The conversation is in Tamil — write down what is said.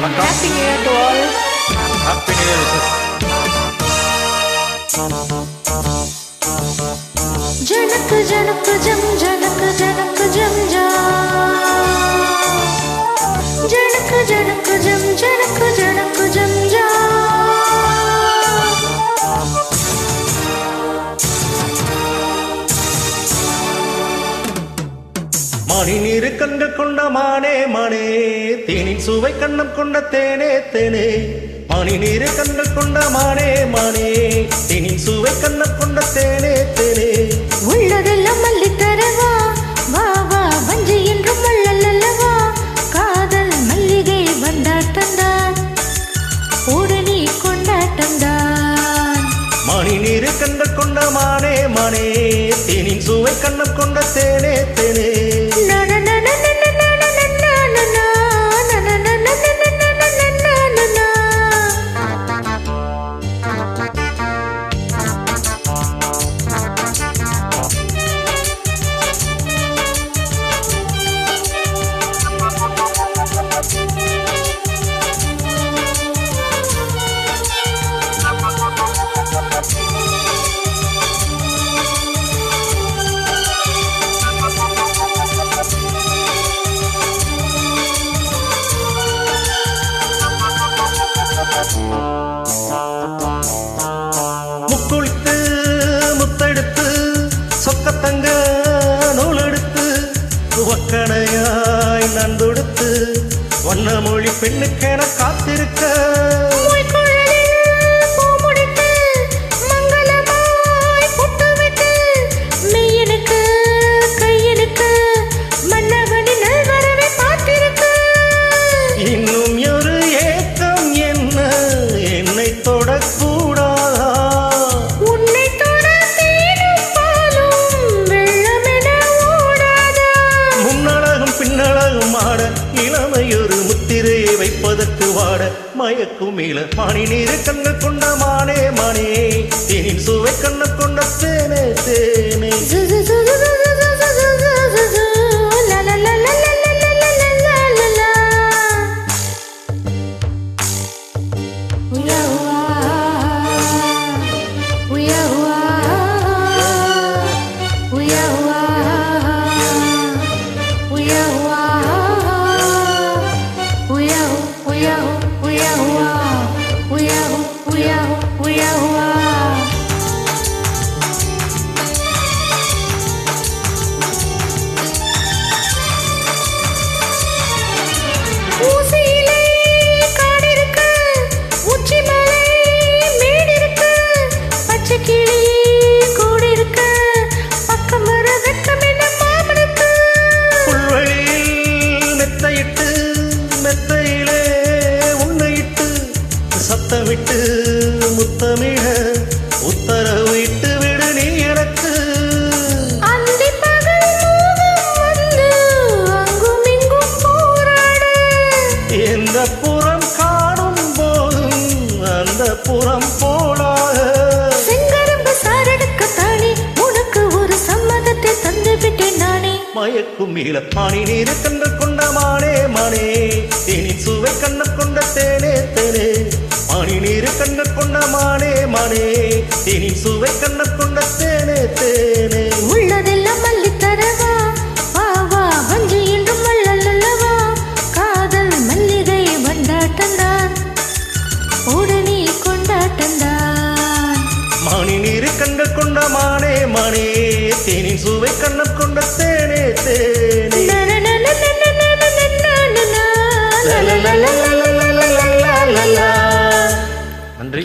Happy New Year to all. Happy New Year wishes. जनक जनक जम जनक जनक जम जा जनक जनक जम जनक जनक जम जा மணி நீரு கண்கள் கொண்ட மானே மானே தேனின் சுவை கண்ணம் கொண்ட தேனே தேனே மணி நீரு கண்கள் கொண்ட மானே மானே தேனின் சுவை கண்ணம் கொண்ட தேனே தேனே உள்ளதெல்லாம் மல்லி தரவா வா வா வஞ்சி என்றும் வள்ளல்லவா காதல் மல்லிகை வந்தாட்டந்தான் உடனே கொண்டாட்டந்தான் மணி நீரு கண்கள் கொண்ட மானே மானே தேனின் சுவை கண்ணம் கொண்ட தேனே தேனே முக்குளித்து முத்தெடுத்து சொக்கத்தங்க நூலெடுத்து வக்கணையாய் நான் தொடுத்து வண்ண மொழி பெண்ணுக்கென காத்திருக்க வைப்பதற்கு வாட மயக்கும் இள மணி நீரு கண்ண கொண்ட மானே மானே தேனின் சுவை கண்ண கொண்ட தேனே தேனே சத்தமிட்டு முத்தமிழ உத்தரவு இட்டு விடு நீ எனக்கு எந்த புறம் காணும் போதும் அந்த புறம் போலாக செங்கரும்பு சாரெடுக்கத்தானே உனக்கு ஒரு சம்மதத்தை தந்து விட்டேன் நானே மயக்கும் இளப்பாணி நீரு கண்ண கொண்ட மானே மானே தேனின் சுவை கண்ண கொண்ட தேனே தேனே மணி நீரு கண்ண கொண்ட மானே மானே தேனின் சுவை கண்ண கொண்ட தேனே தேனே உள்ளதெல்லாம் மல்லி தரவா வா வா வஞ்சி என்றும் வள்ளல்லவா காதல் மல்லிகை வண்டாட்டந்தான் உடனே கொண்டாட்டந்தான் மணி நீரு கண்ண கொண்ட மானே மானே தேனின் சுவை கண்ண கொண்ட தேனே தேனே நன்றி.